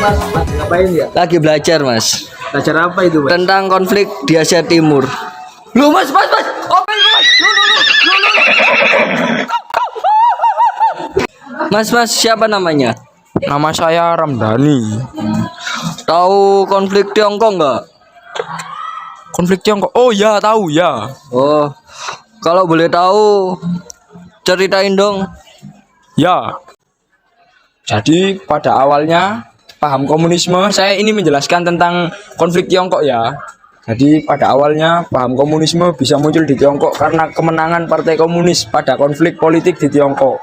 Mas, lagi ngapain ya? Lagi belajar, Mas. Belajar apa itu, Mas? Tentang konflik di Asia Timur. Lu, Mas. Open, Mas. Mas, siapa namanya? Nama saya Ramdhani. Tahu konflik Tiongkok nggak? Konflik Tiongkok. Oh ya, tahu ya. Oh, kalau boleh tahu, ceritain dong. Ya. Jadi pada awalnya paham komunisme, saya ini menjelaskan tentang konflik Tiongkok ya. Jadi pada awalnya paham komunisme bisa muncul di Tiongkok karena kemenangan Partai Komunis pada konflik politik di Tiongkok.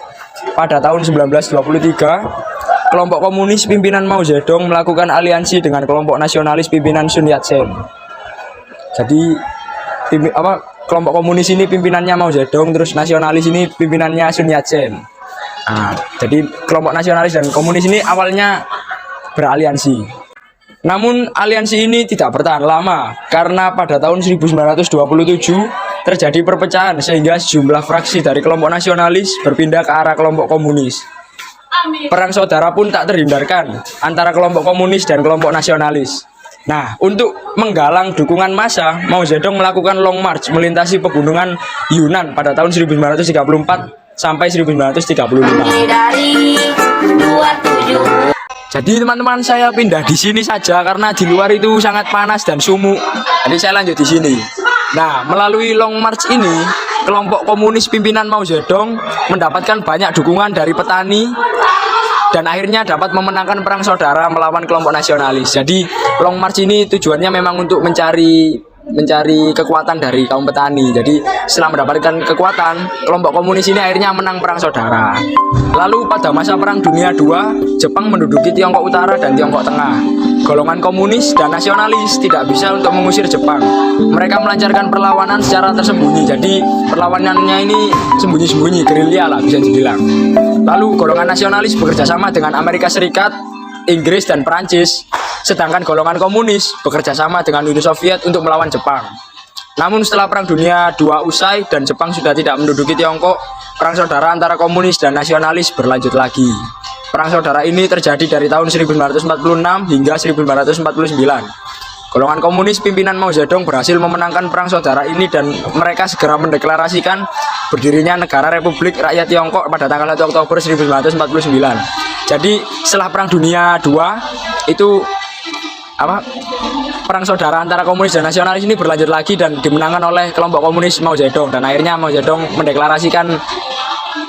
Pada tahun 1923, kelompok komunis pimpinan Mao Zedong melakukan aliansi dengan kelompok nasionalis pimpinan Sun Yat-sen. Jadi kelompok komunis ini pimpinannya Mao Zedong, terus nasionalis ini pimpinannya Sun Yat-sen. Nah, jadi kelompok nasionalis dan komunis ini awalnya beraliansi. Namun aliansi ini tidak bertahan lama karena pada tahun 1927 terjadi perpecahan sehingga sejumlah fraksi dari kelompok nasionalis berpindah ke arah kelompok komunis. Perang saudara pun tak terhindarkan antara kelompok komunis dan kelompok nasionalis. Nah, untuk menggalang dukungan massa, Mao Zedong melakukan long march melintasi pegunungan Yunnan pada tahun 1934 sampai 1935. Jadi teman-teman, saya pindah di sini saja karena di luar itu sangat panas dan sumuk. Jadi saya lanjut di sini. Nah, melalui long march ini, kelompok komunis pimpinan Mao Zedong mendapatkan banyak dukungan dari petani dan akhirnya dapat memenangkan perang saudara melawan kelompok nasionalis. Jadi long march ini tujuannya memang untuk mencari kekuatan dari kaum petani. Jadi setelah mendapatkan kekuatan, kelompok komunis ini akhirnya menang perang saudara. Lalu pada masa Perang Dunia II, Jepang menduduki Tiongkok Utara dan Tiongkok Tengah. Golongan komunis dan nasionalis tidak bisa untuk mengusir Jepang. Mereka melancarkan perlawanan secara tersembunyi. Jadi perlawanannya ini sembunyi-sembunyi, gerilya lah bisa dibilang. Lalu golongan nasionalis bekerja sama dengan Amerika Serikat, Inggris dan Perancis, sedangkan golongan komunis bekerja sama dengan Uni Soviet untuk melawan Jepang. Namun setelah Perang Dunia II usai dan Jepang sudah tidak menduduki Tiongkok, perang saudara antara komunis dan nasionalis berlanjut lagi. Perang saudara ini terjadi dari tahun 1946 hingga 1949. Golongan komunis pimpinan Mao Zedong berhasil memenangkan perang saudara ini dan mereka segera mendeklarasikan berdirinya Negara Republik Rakyat Tiongkok pada tanggal 1 Oktober 1949. Jadi setelah Perang Dunia II itu perang saudara antara komunis dan nasionalis ini berlanjut lagi dan dimenangkan oleh kelompok komunis Mao Zedong, dan akhirnya Mao Zedong mendeklarasikan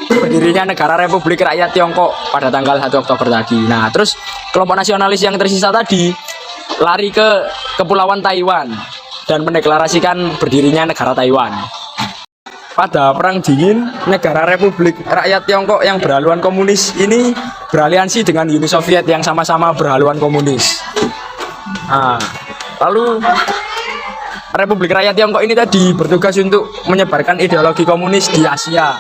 berdirinya Negara Republik Rakyat Tiongkok pada tanggal 1 Oktober tadi. Nah, terus kelompok nasionalis yang tersisa tadi lari ke Kepulauan Taiwan dan mendeklarasikan berdirinya negara Taiwan. Pada Perang Dingin, Negara Republik Rakyat Tiongkok yang berhaluan komunis ini beraliansi dengan Uni Soviet yang sama-sama berhaluan komunis. Nah, lalu Republik Rakyat Tiongkok ini tadi bertugas untuk menyebarkan ideologi komunis di Asia.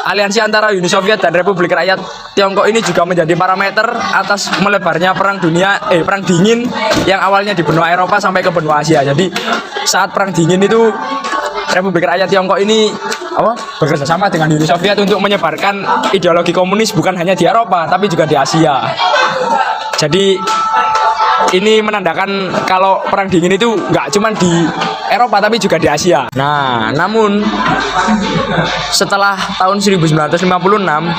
Aliansi antara Uni Soviet dan Republik Rakyat Tiongkok ini juga menjadi parameter atas melebarnya Perang Dingin yang awalnya di benua Eropa sampai ke benua Asia. Jadi saat Perang Dingin itu Republik Rakyat Tiongkok ini bekerja sama dengan Uni Soviet untuk menyebarkan ideologi komunis bukan hanya di Eropa tapi juga di Asia. Jadi ini menandakan kalau Perang Dingin itu nggak cuma di Eropa tapi juga di Asia. Nah, namun setelah tahun 1956,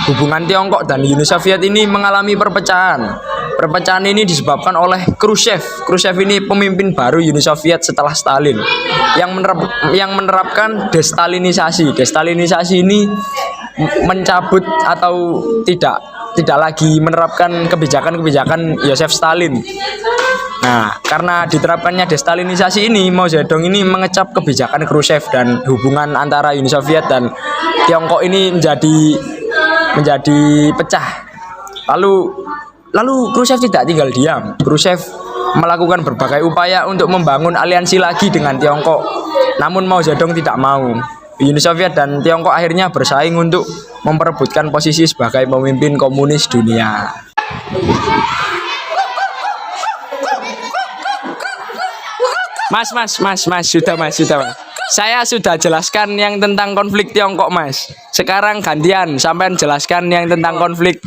hubungan Tiongkok dan Uni Soviet ini mengalami perpecahan. Perpecahan ini disebabkan oleh Khrushchev. Khrushchev ini pemimpin baru Uni Soviet setelah Stalin yang menerapkan destalinisasi. Destalinisasi ini mencabut atau tidak lagi menerapkan kebijakan-kebijakan Yosef Stalin. Nah, karena diterapkannya destalinisasi ini, Mao Zedong ini mengecap kebijakan Khrushchev dan hubungan antara Uni Soviet dan Tiongkok ini menjadi pecah. Lalu Khrushchev tidak tinggal diam. Khrushchev melakukan berbagai upaya untuk membangun aliansi lagi dengan Tiongkok. Namun Mao Zedong tidak mau. Uni Soviet dan Tiongkok akhirnya bersaing untuk memperebutkan posisi sebagai pemimpin komunis dunia. Mas, sudah mas. Saya sudah jelaskan yang tentang konflik Tiongkok, Mas. Sekarang gantian, sampean jelaskan yang tentang konflik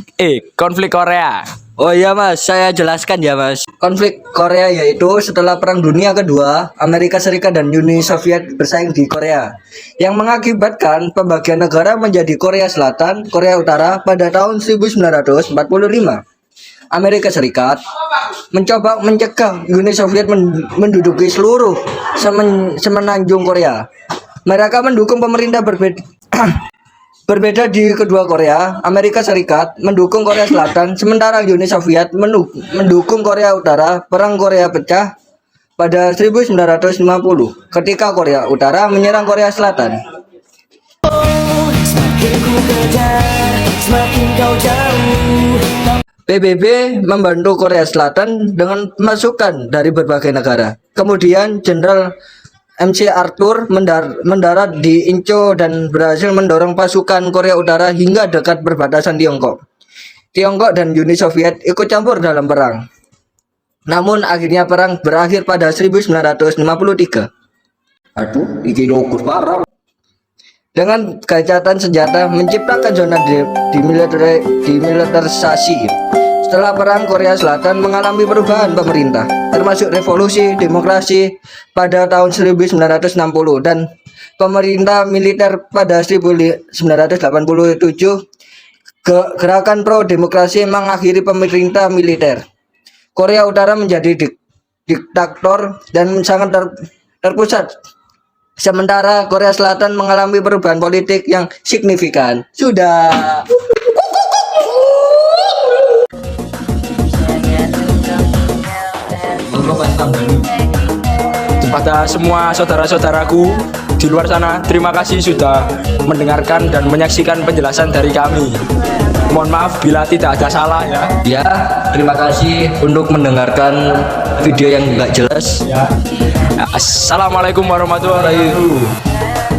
Korea. Oh iya Mas, saya jelaskan ya Mas. Konflik Korea yaitu setelah Perang Dunia Kedua, Amerika Serikat dan Uni Soviet bersaing di Korea, yang mengakibatkan pembagian negara menjadi Korea Selatan, Korea Utara pada tahun 1945. Amerika Serikat mencoba mencegah Uni Soviet menduduki seluruh semenanjung Korea. Mereka mendukung pemerintah berbeda berbeda di kedua Korea. Amerika Serikat mendukung Korea Selatan, sementara Uni Soviet mendukung Korea Utara. Perang Korea pecah pada 1950 ketika Korea Utara menyerang Korea Selatan. PBB membantu Korea Selatan dengan masukan dari berbagai negara. Kemudian Jenderal MC Arthur mendarat di Incheon dan berhasil mendorong pasukan Korea Utara hingga dekat perbatasan Tiongkok. Tiongkok dan Uni Soviet ikut campur dalam perang. Namun akhirnya perang berakhir pada 1953. Aduh, iki lokus parah. Dengan gencatan senjata menciptakan zona demilitarisasi. Setelah perang, Korea Selatan mengalami perubahan pemerintah, termasuk revolusi demokrasi pada tahun 1960 dan pemerintah militer pada 1987. Gerakan pro demokrasi mengakhiri pemerintah militer. Korea Utara menjadi diktator dan sangat terpusat. Sementara Korea Selatan mengalami perubahan politik yang signifikan. Sudah. Kepada semua saudara-saudaraku di luar sana, terima kasih sudah mendengarkan dan menyaksikan penjelasan dari kami. Mohon maaf bila tidak ada salah ya. Ya, terima kasih untuk mendengarkan video yang enggak jelas. Assalamualaikum warahmatullahi wabarakatuh.